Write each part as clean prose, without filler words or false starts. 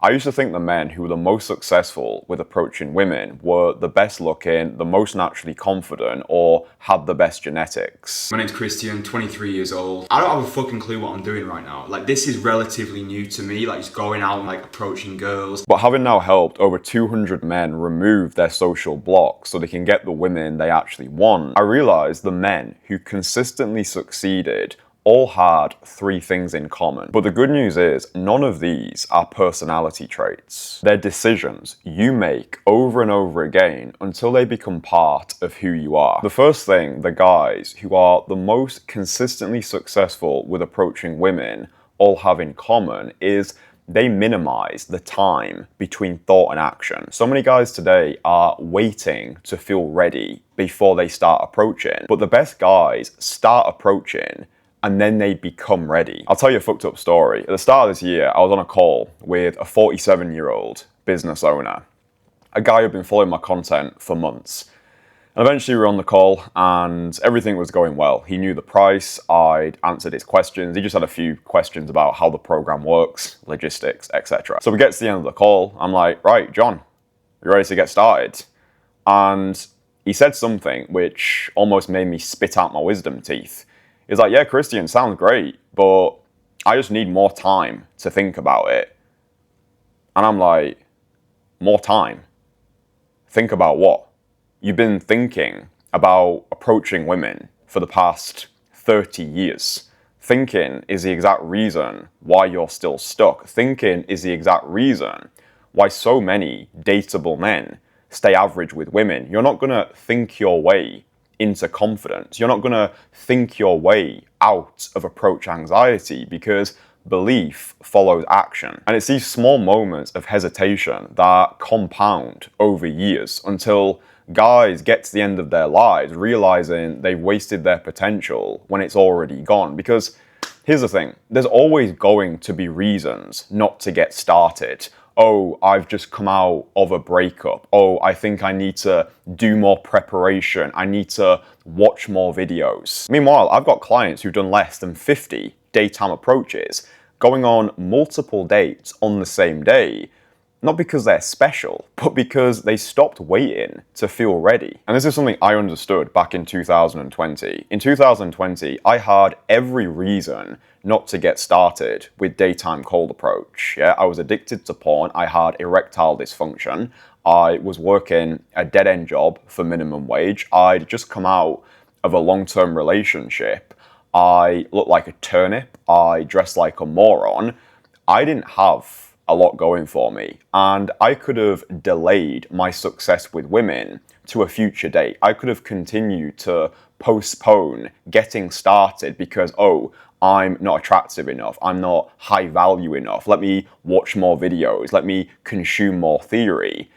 I used to think the men who were the most successful with approaching women were the best looking, the most naturally confident, or had the best genetics. My name's Christian, 23 years old. I don't have a fucking clue what I'm doing right now. Like, this is relatively new to me, like just going out and like approaching girls. But having now helped over 200 men remove their social blocks so they can get the women they actually want, I realized the men who consistently succeeded all had three things in common. But the good news is, none of these are personality traits. They're decisions you make over and over again until they become part of who you are. The first thing the guys who are the most consistently successful with approaching women all have in common is they minimize the time between thought and action. So many guys today are waiting to feel ready before they start approaching, but the best guys start approaching and then they become ready. I'll tell you a fucked up story. At the start of this year, I was on a call with a 47-year-old business owner, a guy who'd been following my content for months. And eventually we were on the call and everything was going well. He knew the price, I'd answered his questions. He just had a few questions about how the program works, logistics, etc. So we get to the end of the call. I'm like, right, John, you ready to get started? And he said something which almost made me spit out my wisdom teeth. He's like, yeah, Christian, sounds great, but I just need more time to think about it. And I'm like, more time? Think about what? You've been thinking about approaching women for the past 30 years. Thinking is the exact reason why you're still stuck. Thinking is the exact reason why so many dateable men stay average with women. You're not going to think your way into confidence. You're not going to think your way out of approach anxiety because belief follows action. And it's these small moments of hesitation that compound over years until guys get to the end of their lives realizing they've wasted their potential when it's already gone. Because here's the thing, there's always going to be reasons not to get started. Oh, I've just come out of a breakup. Oh, I think I need to do more preparation. I need to watch more videos. Meanwhile, I've got clients who've done less than 50 daytime approaches, going on multiple dates on the same day, not because they're special, but because they stopped waiting to feel ready. And this is something I understood back in 2020. In 2020, I had every reason not to get started with daytime cold approach. Yeah, I was addicted to porn. I had erectile dysfunction. I was working a dead-end job for minimum wage. I'd just come out of a long-term relationship. I looked like a turnip. I dressed like a moron. I didn't have a lot going for me, and I could have delayed my success with women to a future date. I could have continued to postpone getting started because, oh, I'm not attractive enough, I'm not high value enough, let me watch more videos, let me consume more theory.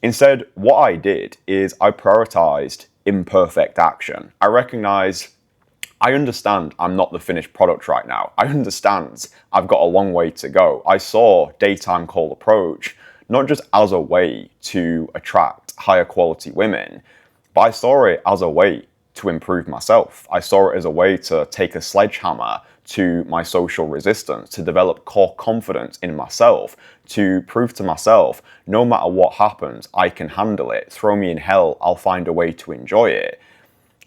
Instead, what I did is I prioritized imperfect action. I recognized I understand I'm not the finished product right now. I understand I've got a long way to go. I saw daytime cold approach not just as a way to attract higher quality women, but I saw it as a way to improve myself. I saw it as a way to take a sledgehammer to my social resistance, to develop core confidence in myself, to prove to myself, no matter what happens, I can handle it. Throw me in hell, I'll find a way to enjoy it.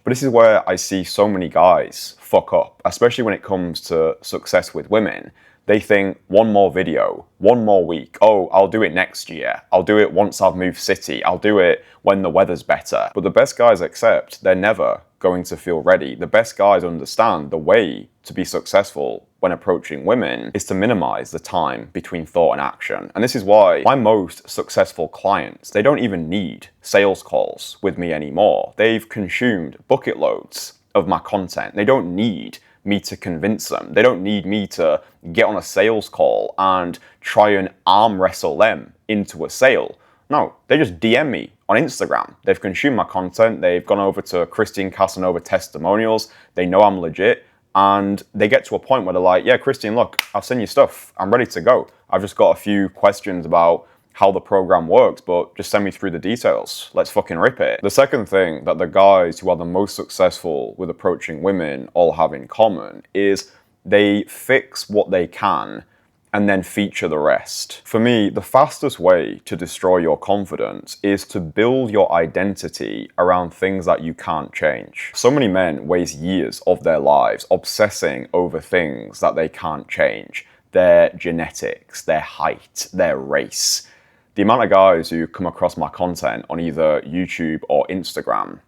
But this is where I see so many guys fuck up, especially when it comes to success with women. They think one more video, one more week. Oh, I'll do it next year. I'll do it once I've moved city. I'll do it when the weather's better. But the best guys accept they're never going to feel ready. The best guys understand the way to be successful when approaching women is to minimize the time between thought and action. And this is why my most successful clients, they don't even need sales calls with me anymore. They've consumed bucket loads of my content. They don't need me to convince them. They don't need me to get on a sales call and try and arm wrestle them into a sale. No, they just DM me on Instagram. They've consumed my content. They've gone over to Christian Casanova testimonials. They know I'm legit. And they get to a point where they're like, yeah, Christian, look, I've seen your stuff. I'm ready to go. I've just got a few questions about how the program works, but just send me through the details. Let's fucking rip it. The second thing that the guys who are the most successful with approaching women all have in common is they fix what they can and then feature the rest. For me, the fastest way to destroy your confidence is to build your identity around things that you can't change. So many men waste years of their lives obsessing over things that they can't change. Their genetics, their height, their race. The amount of guys who come across my content on either YouTube or Instagram,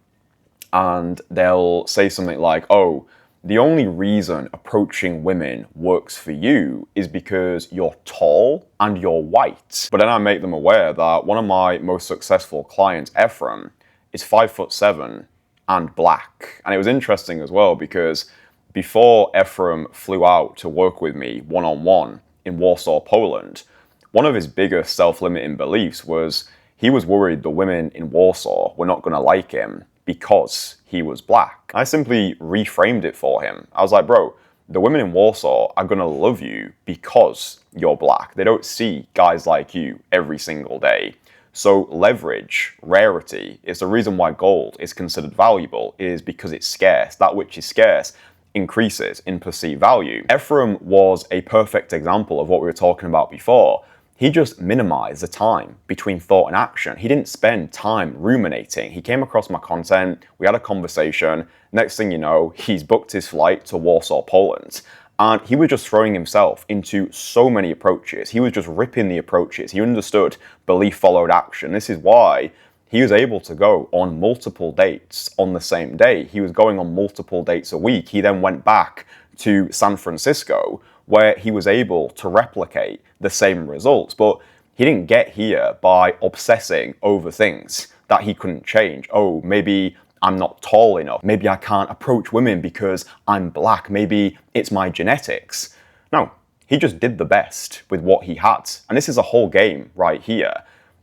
and they'll say something like, oh, the only reason approaching women works for you is because you're tall and you're white. But then I make them aware that one of my most successful clients, Ephraim, is 5'7" and black. And it was interesting as well because before Ephraim flew out to work with me one-on-one in Warsaw, Poland, one of his biggest self-limiting beliefs was he was worried the women in Warsaw were not going to like him because he was black. I simply reframed it for him. I was like, bro, the women in Warsaw are gonna love you because you're black. They don't see guys like you every single day. So leverage, rarity, is the reason why gold is considered valuable, is because it's scarce. That which is scarce increases in perceived value. Ephraim was a perfect example of what we were talking about before. He just minimized the time between thought and action. He didn't spend time ruminating. He came across my content, we had a conversation. Next thing you know, he's booked his flight to Warsaw, Poland. And he was just throwing himself into so many approaches. He was just ripping the approaches. He understood belief followed action. This is why he was able to go on multiple dates on the same day. He was going on multiple dates a week. He then went back to San Francisco, where he was able to replicate the same results. But he didn't get here by obsessing over things that he couldn't change. Oh, maybe I'm not tall enough. Maybe I can't approach women because I'm black. Maybe it's my genetics. No, he just did the best with what he had. And this is a whole game right here.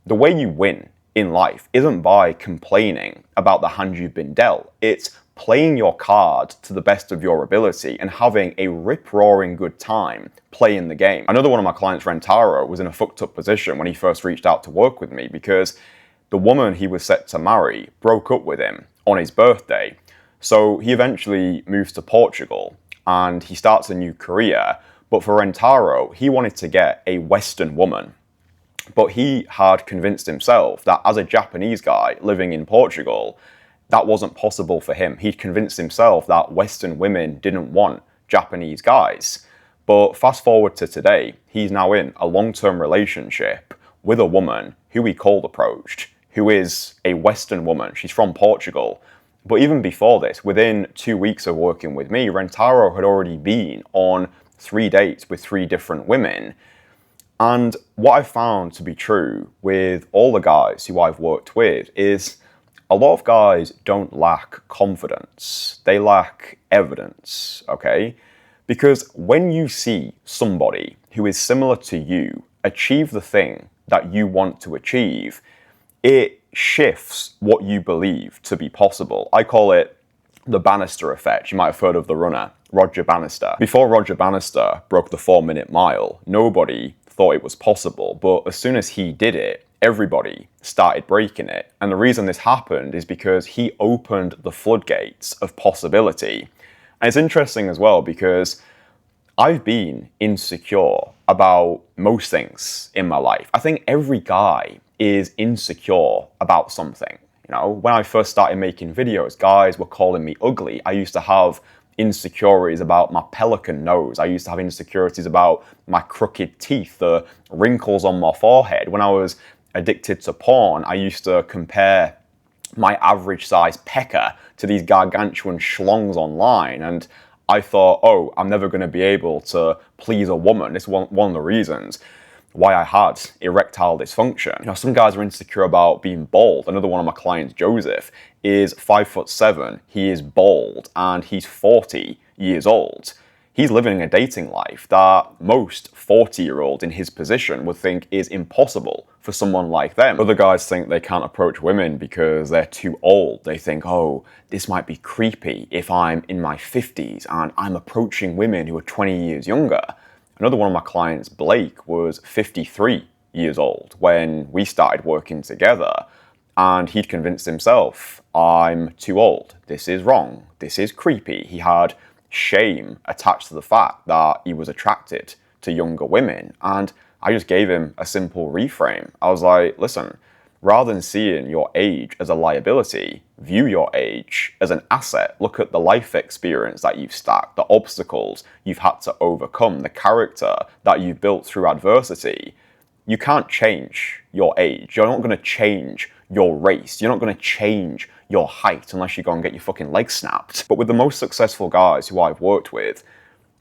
The way you win in life isn't by complaining about the hand you've been dealt. It's playing your card to the best of your ability and having a rip-roaring good time playing the game. Another one of my clients, Rentaro, was in a fucked up position when he first reached out to work with me because the woman he was set to marry broke up with him on his birthday. So he eventually moves to Portugal and he starts a new career. But for Rentaro, he wanted to get a Western woman. But he had convinced himself that as a Japanese guy living in Portugal, that wasn't possible for him. He'd convinced himself that Western women didn't want Japanese guys. But fast forward to today, he's now in a long-term relationship with a woman who he cold approached, who is a Western woman. She's from Portugal. But even before this, within 2 weeks of working with me, Rentaro had already been on 3 dates with 3 different women. And what I've found to be true with all the guys who I've worked with is a lot of guys don't lack confidence. They lack evidence, okay? Because when you see somebody who is similar to you achieve the thing that you want to achieve, it shifts what you believe to be possible. I call it the Bannister effect. You might have heard of the runner, Roger Bannister. Before Roger Bannister broke the 4-minute mile, nobody thought it was possible, but as soon as he did it, everybody started breaking it. And the reason this happened is because he opened the floodgates of possibility. And it's interesting as well because I've been insecure about most things in my life. I think every guy is insecure about something. You know, when I first started making videos, guys were calling me ugly. I used to have insecurities about my pelican nose. I used to have insecurities about my crooked teeth, the wrinkles on my forehead. When I was addicted to porn, I used to compare my average size pecker to these gargantuan schlongs online, and I thought, oh, I'm never going to be able to please a woman. This is one of the reasons why I had erectile dysfunction. You know, some guys are insecure about being bald. Another one of my clients, Joseph, is 5'7". He is bald and he's 40 years old. He's living a dating life that most 40-year-olds in his position would think is impossible for someone like them. Other guys think they can't approach women because they're too old. They think, oh, this might be creepy if I'm in my 50s and I'm approaching women who are 20 years younger. Another one of my clients, Blake, was 53 years old when we started working together. And he'd convinced himself, I'm too old. This is wrong. This is creepy. He had shame attached to the fact that he was attracted to younger women. And I just gave him a simple reframe. I was like, listen, rather than seeing your age as a liability, view your age as an asset. Look at the life experience that you've stacked, the obstacles you've had to overcome, the character that you've built through adversity. You can't change your age. You're not going to change your race. You're not going to change your height unless you go and get your fucking legs snapped. But with the most successful guys who I've worked with,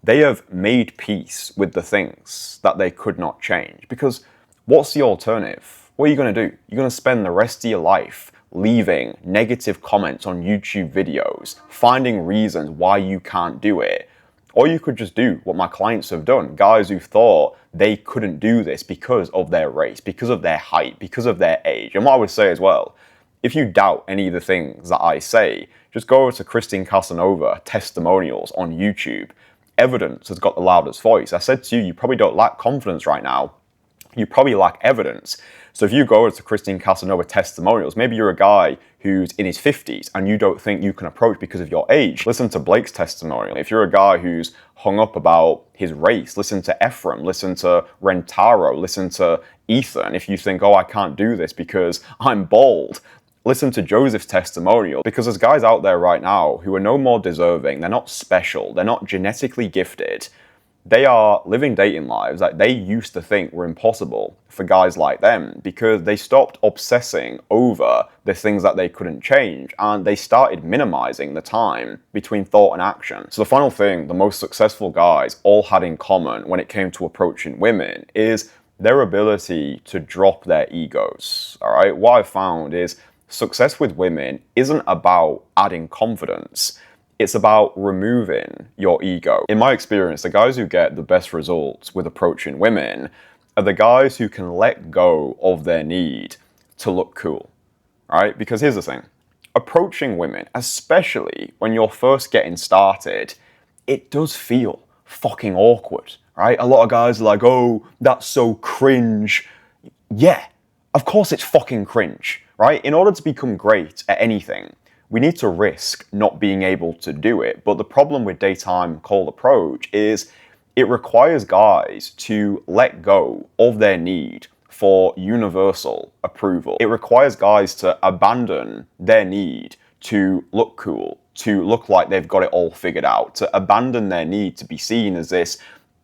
they have made peace with the things that they could not change. Because what's the alternative? What are you going to do? You're going to spend the rest of your life leaving negative comments on YouTube videos, finding reasons why you can't do it. Or you could just do what my clients have done. Guys who thought they couldn't do this because of their race, because of their height, because of their age. And what I would say as well, if you doubt any of the things that I say, just go over to Christine Casanova testimonials on YouTube. Evidence has got the loudest voice. I said to you, you probably don't lack confidence right now. You probably lack evidence. So if you go over to Christine Casanova testimonials, maybe you're a guy who's in his 50s and you don't think you can approach because of your age. Listen to Blake's testimonial. If you're a guy who's hung up about his race, listen to Ephraim, listen to Rentaro, listen to Ethan. If you think, oh, I can't do this because I'm bald, listen to Joseph's testimonial, because there's guys out there right now who are no more deserving, they're not special, they're not genetically gifted. They are living dating lives that they used to think were impossible for guys like them because they stopped obsessing over the things that they couldn't change and they started minimizing the time between thought and action. So the final thing the most successful guys all had in common when it came to approaching women is their ability to drop their egos. All right, what I've found is success with women isn't about adding confidence. It's about removing your ego. In my experience, the guys who get the best results with approaching women are the guys who can let go of their need to look cool, right? Because here's the thing, approaching women, especially when you're first getting started, it does feel fucking awkward, right? A lot of guys are like, oh, that's so cringe. Yeah, of course it's fucking cringe, right? In order to become great at anything, we need to risk not being able to do it. But the problem with daytime cold approach is it requires guys to let go of their need for universal approval. It requires guys to abandon their need to look cool, to look like they've got it all figured out, to abandon their need to be seen as this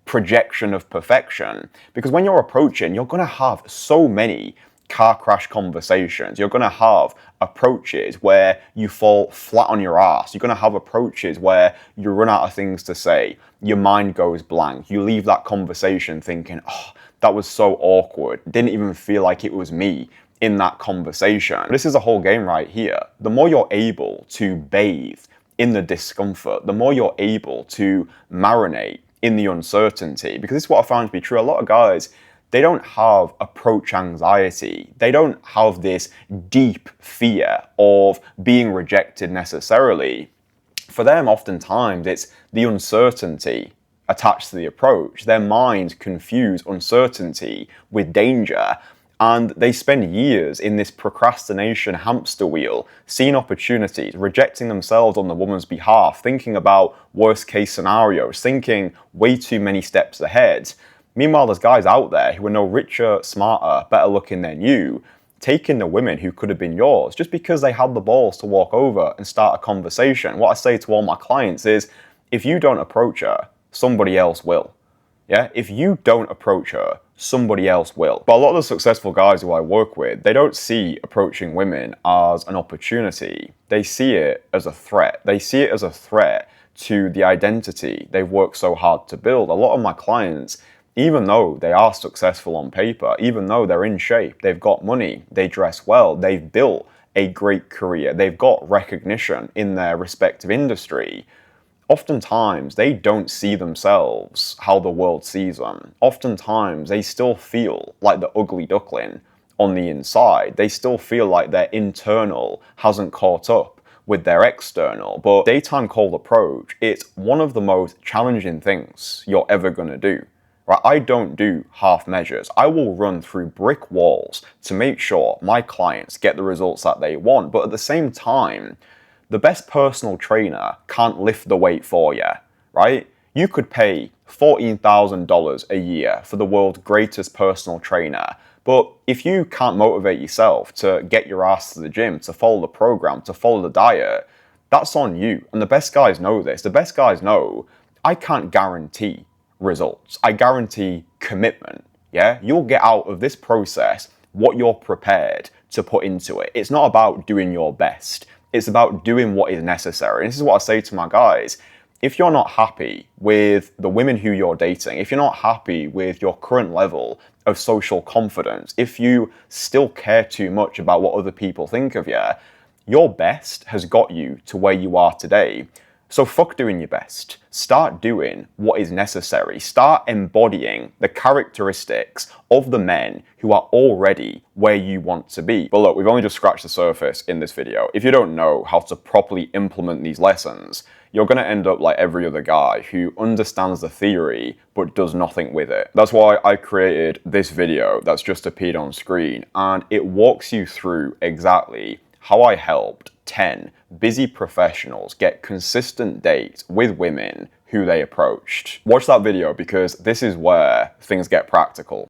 projection of perfection. Because when you're approaching, you're going to have so many car crash conversations. You're going to have approaches where you fall flat on your ass. You're going to have approaches where you run out of things to say. Your mind goes blank. You leave that conversation thinking, oh, that was so awkward. Didn't even feel like it was me in that conversation. This is a whole game right here. The more you're able to bathe in the discomfort, the more you're able to marinate in the uncertainty, because this is what I found to be true. A lot of guys, they don't have approach anxiety. They don't have this deep fear of being rejected necessarily. For them, oftentimes, it's the uncertainty attached to the approach. Their minds confuse uncertainty with danger, and they spend years in this procrastination hamster wheel, seeing opportunities, rejecting themselves on the woman's behalf, thinking about worst case scenarios, thinking way too many steps ahead. Meanwhile, there's guys out there who are no richer, smarter, better looking than you, taking the women who could have been yours just because they had the balls to walk over and start a conversation. What I say to all my clients is, if you don't approach her, somebody else will. Yeah? If you don't approach her, somebody else will. But a lot of the successful guys who I work with, they don't see approaching women as an opportunity. They see it as a threat. They see it as a threat to the identity they've worked so hard to build. A lot of my clients, even though they are successful on paper, even though they're in shape, they've got money, they dress well, they've built a great career, they've got recognition in their respective industry, oftentimes they don't see themselves how the world sees them. Oftentimes they still feel like the ugly duckling on the inside. They still feel like their internal hasn't caught up with their external. But daytime cold approach, it's one of the most challenging things you're ever going to do. Right, I don't do half measures. I will run through brick walls to make sure my clients get the results that they want. But at the same time, the best personal trainer can't lift the weight for you, right? You could pay $14,000 a year for the world's greatest personal trainer, but if you can't motivate yourself to get your ass to the gym, to follow the program, to follow the diet, that's on you. And the best guys know this. The best guys know I can't guarantee results. I guarantee commitment. Yeah, you'll get out of this process what you're prepared to put into it. It's not about doing your best. It's about doing what is necessary. And this is what I say to my guys. If you're not happy with the women who you're dating, if you're not happy with your current level of social confidence, if you still care too much about what other people think of you, your best has got you to where you are today. So fuck doing your best. Start doing what is necessary. Start embodying the characteristics of the men who are already where you want to be. But look, we've only just scratched the surface in this video. If you don't know how to properly implement these lessons, you're going to end up like every other guy who understands the theory but does nothing with it. That's why I created this video that's just appeared on screen, and it walks you through exactly how I helped 10 busy professionals get consistent dates with women who they approached. Watch that video because this is where things get practical.